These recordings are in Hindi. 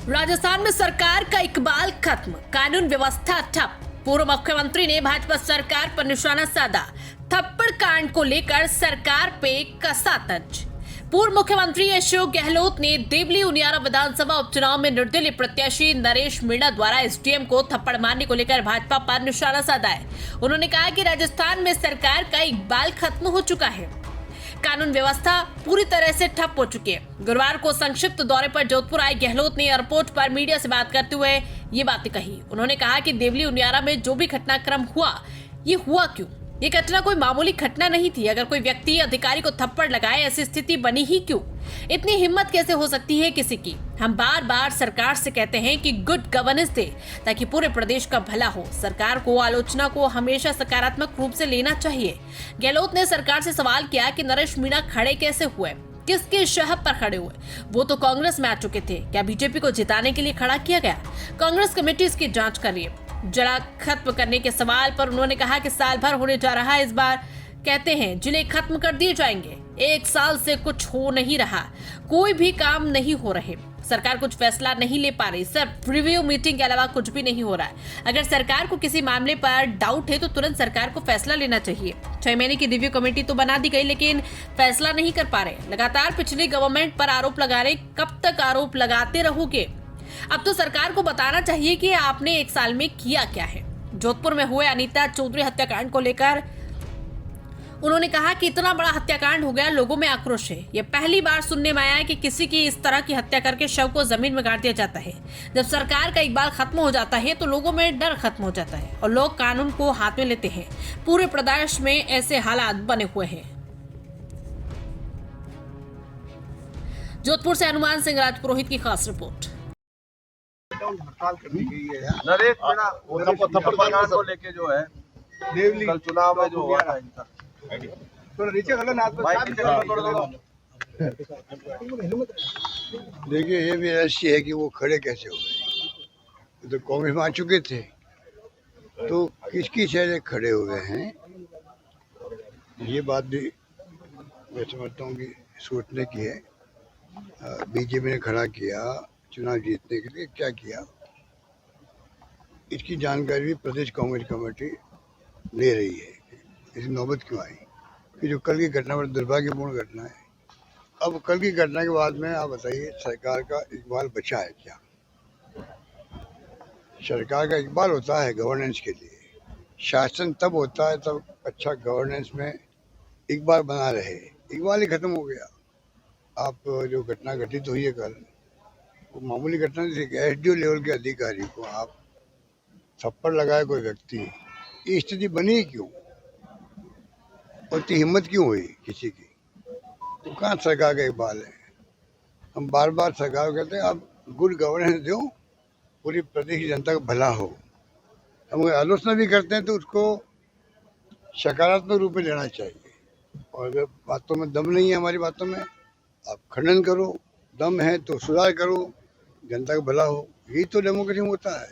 राजस्थान में सरकार का इकबाल खत्म, कानून व्यवस्था ठप। पूर्व मुख्यमंत्री ने भाजपा सरकार पर निशाना साधा। थप्पड़ कांड को लेकर सरकार पे कसा तंज। पूर्व मुख्यमंत्री अशोक गहलोत ने देवली उनियारा विधानसभा उपचुनाव में निर्दलीय प्रत्याशी नरेश मीणा द्वारा एसडीएम को थप्पड़ मारने को लेकर भाजपा पर निशाना साधा है। उन्होंने कहा कि राजस्थान में सरकार का इकबाल खत्म हो चुका है, कानून व्यवस्था पूरी तरह से ठप हो चुकी है। गुरुवार को संक्षिप्त दौरे पर जोधपुर आए गहलोत ने एयरपोर्ट पर मीडिया से बात करते हुए ये बातें कही। उन्होंने कहा कि देवली उनियारा में जो भी घटनाक्रम हुआ, ये हुआ क्यों? ये घटना कोई मामूली घटना नहीं थी। अगर कोई व्यक्ति अधिकारी को थप्पड़ लगाए, ऐसी स्थिति बनी ही क्यों? इतनी हिम्मत कैसे हो सकती है किसी की? हम बार बार सरकार से कहते हैं कि गुड गवर्नेंस दे ताकि पूरे प्रदेश का भला हो। सरकार को आलोचना को हमेशा सकारात्मक रूप से लेना चाहिए। गहलोत ने सरकार से सवाल किया कि नरेश मीणा खड़े कैसे हुए, किसके शह पर खड़े हुए? वो तो कांग्रेस में आ चुके थे, क्या बीजेपी को जिताने के लिए खड़ा किया गया? कांग्रेस कमेटी इसकी जांच कर रही है। जड़ा खत्म करने के सवाल पर उन्होंने कहा कि साल भर होने जा रहा है, इस बार कहते हैं जिले खत्म कर दिए जाएंगे। एक साल से कुछ हो नहीं रहा, कोई भी काम नहीं हो रहे, सरकार कुछ फैसला नहीं ले पा रही, सिर्फ रिव्यू मीटिंग के अलावा कुछ भी नहीं हो रहा है। अगर सरकार को किसी मामले पर डाउट है तो तुरंत सरकार को फैसला लेना चाहिए। 6 महीने की रिव्यू कमेटी तो बना दी गई, लेकिन फैसला नहीं कर पा रहे। लगातार पिछली गवर्नमेंट पर आरोप लगा रहे, कब तक आरोप लगाते रहोगे? अब तो सरकार को बताना चाहिए कि आपने एक साल में किया क्या है। जोधपुर में हुए अनीता चौधरी हत्याकांड को लेकर उन्होंने कहा कि इतना बड़ा हत्याकांड हो गया, लोगों में आक्रोश है। यह पहली बार सुनने में आया है कि किसी की इस तरह की हत्या करके शव को जमीन में गाड़ दिया जाता है। जब सरकार का इकबाल खत्म हो जाता है तो लोगों में डर खत्म हो जाता है और लोग कानून को हाथ में लेते हैं। पूरे प्रदेश में ऐसे हालात बने हुए हैं। जोधपुर से हनुमान सिंह राजपुरोहित की खास रिपोर्ट। हड़ताल करनी गई है नरेश मीणा थप्पड़ को लेके जो है देवली कल चुनाव में जो हुआ था इनका थोड़ा नीचे कर लो ना। देखिए, ये भी रहस्य है कि वो खड़े कैसे हो गए। तो कांग्रेस में आ चुके थे, तो किसकी शहर खड़े हुए हैं, ये बात भी मैं समझता हूँ कि सोचने की है। बीजेपी ने खड़ा किया चुनाव जीतने के लिए, क्या किया, इसकी जानकारी भी प्रदेश कांग्रेस कमेटी ले रही है। इसकी नौबत क्यों आई कि जो कल की घटना बड़ी दुर्भाग्यपूर्ण घटना है। अब कल की घटना के बाद में आप बताइए, सरकार का इकबाल बचा है क्या? सरकार का इकबाल होता है गवर्नेंस के लिए। शासन तब होता है तब अच्छा गवर्नेंस में इकबाल बना रहे। इकबाल ही खत्म हो गया। आप जो घटना घटित हुई है कल, वो मामूली घटना नहीं थी। एसडीओ लेवल के अधिकारी को आप थप्पड़ लगाए कोई व्यक्ति, ये स्थिति बनी क्यों? और इतनी हिम्मत क्यों हुई किसी की? तो कहाँ सरकार का इकबाल है? हम बार बार सरकार को कहते हैं आप गुड गवर्नेंस दो, पूरी प्रदेश की जनता का भला हो। हम आलोचना भी करते हैं तो उसको सकारात्मक रूप में लेना चाहिए। और अगर बातों में दम नहीं है, हमारी बातों में, आप खंडन करो। दम है तो सुधार करो, जनता का भला हो। यही तो डेमोक्रेसी में होता है।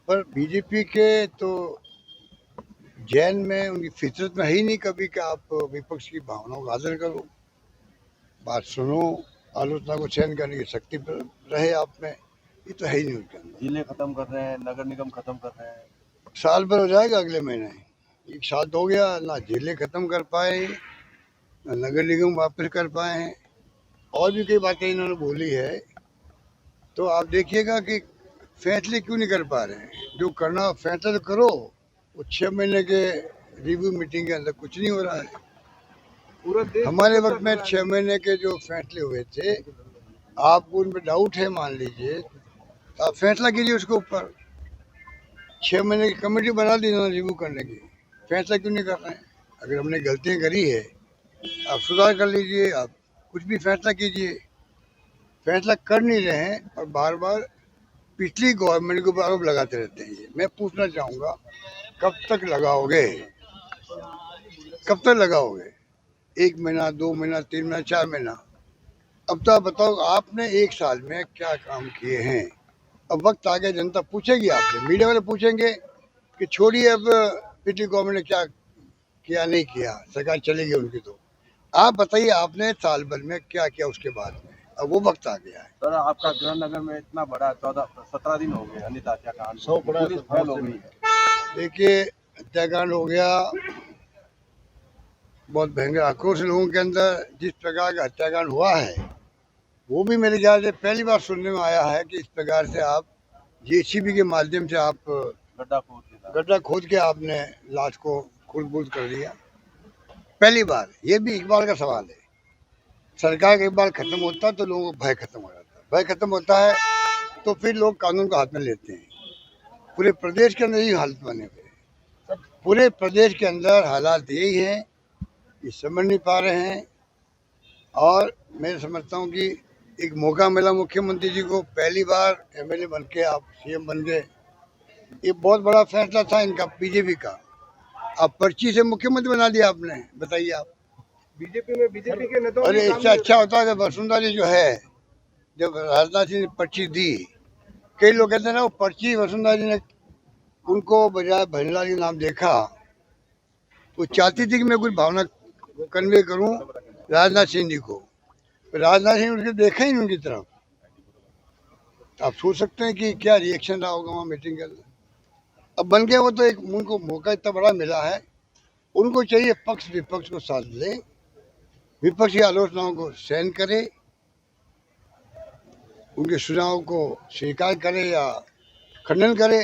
पर बीजेपी के तो जैन में, उनकी फितरत में है ही नहीं कभी कि आप विपक्ष की भावनाओं का आदर करो, बात सुनो, आलोचना को सहन करने की शक्ति रहे आप में। ये तो है ही नहीं उनके अंदर। जिले खत्म कर रहे हैं, नगर निगम खत्म कर रहे हैं। साल भर हो जाएगा अगले महीने, एक साल हो गया, ना जिले खत्म कर पाए, ना नगर निगम वापस कर पाए हैं। और भी कई बातें इन्होंने बोली है। तो आप देखिएगा कि फैसले क्यों नहीं कर पा रहे हैं। जो करना फैसला तो करो। वो 6 महीने के रिव्यू मीटिंग के अंदर कुछ नहीं हो रहा है। पूरा देश हमारे वक्त में 6 महीने के जो फैसले हुए थे, आपको उन पर डाउट है मान लीजिए, तो आप फैसला कीजिए उसके ऊपर। 6 महीने की कमेटी बना दी इन्होंने रिव्यू करने की, फैसला क्यों नहीं कर रहे हैं? अगर हमने गलतियाँ करी है, आप सुधार कर लीजिए, आप कुछ भी फैसला कीजिए। फैसला कर नहीं रहे हैं और बार बार पिछली गवर्नमेंट के ऊपर आरोप लगाते रहते हैं। मैं पूछना चाहूँगा, कब तक लगाओगे? कब तक लगाओगे? 1 महीना, 2 महीना, 3 महीना, 4 महीना? अब तो आप बताओ, आपने एक साल में क्या काम किए हैं? अब वक्त आ गया, जनता पूछेगी आपसे, मीडिया वाले पूछेंगे कि छोड़िए अब पिछली गवर्नमेंट ने क्या किया नहीं किया, सरकार चलेगी उनकी। तो आप बताइए, आपने साल भर में क्या किया उसके बाद में? अब वो वक्त आ गया है। सर आपका गृह नगर में इतना बड़ा 17 दिन हो गए अनिता हत्याकांड, पुलिस फैल हो गई है। देखिए, हत्याकांड हो गया, बहुत भयंकर आक्रोश लोगों के अंदर। जिस प्रकार का हत्याकांड हुआ है वो भी मेरे ख्याल से पहली बार सुनने में आया है कि इस प्रकार से आप जेसीबी के माध्यम से आप गड्ढा खोद के आपने लाश को खुर्द-बुर्द कर दिया। पहली बार, ये भी इकबाल का सवाल है। सरकार का इकबाल खत्म होता है तो लोगों को भय खत्म हो जाता है, भय खत्म होता है तो फिर लोग कानून को हाथ में लेते हैं। पूरे प्रदेश के अंदर यही हालत बने हुए हैं। पूरे प्रदेश के अंदर हालात यही हैं कि समझ नहीं पा रहे हैं। और मैं समझता हूँ कि एक मौका मिला मुख्यमंत्री जी को, पहली बार एमएलए बन के आप सीएम बन गए। ये बहुत बड़ा फैसला था इनका, बीजेपी का। आप पर्ची से मुख्यमंत्री बना दिया आपने, बताइए आप। बीजेपी में बीजेपी के नेताओं अरे ने काम इससे अच्छा होता है कि वसुंधरा जी जो है, जब राजनाथ सिंह ने पर्ची दी, कई लोग कहते हैं ना वो पर्ची वसुंधरा जी ने उनको बजाय भजनलाल जी नाम देखा तो चाहती थी कि मैं कुछ भावना कन्वे करूं राजनाथ सिंह जी को। राजनाथ सिंह उनके देखा ही नहीं उनकी तरफ। आप सोच सकते हैं कि क्या रिएक्शन रहा होगा वहाँ मीटिंग के अंदर। अब बन गए वो तो एक, उनको मौका इतना बड़ा मिला है, उनको चाहिए पक्ष विपक्ष को साथ ले, विपक्ष की आलोचनाओं को सहन करे, उनके सुझावों को स्वीकार करे या खंडन करे,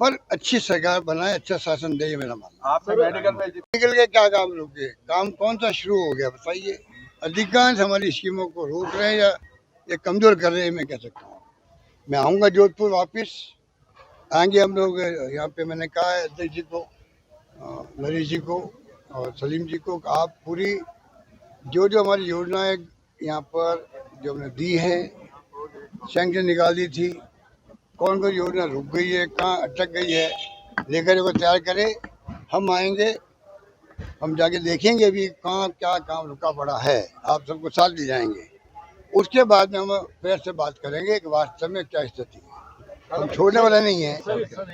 पर अच्छी सरकार बनाए, अच्छा शासन दे, ये मेरा मानना है। आपने मेडिकल में निकल के क्या काम रुके, काम कौन सा शुरू हो गया बताइए। अधिकांश हमारी स्कीमों को रोक रहे हैं या ये कमजोर कर रहे हैं, मैं कह सकता हूँ। मैं आऊँगा जोधपुर वापस, आएंगे हम लोग यहाँ पे। मैंने कहा है अध्यक्ष जी को, नरेश जी को और सलीम जी को, आप पूरी जो जो हमारी योजनाएं यहाँ पर जो हमने दी है, सैंक्शन निकाल दी थी, कौन कौन योजना रुक गई है, कहाँ अटक गई है, लेकर को तैयार करें। हम आएंगे, हम जाके देखेंगे भी कहाँ क्या काम रुका पड़ा है, आप सबको साथ ले जाएंगे। उसके बाद में हम फिर से बात करेंगे कि वास्तव में क्या स्थिति है। हम छोड़ने वाला नहीं है।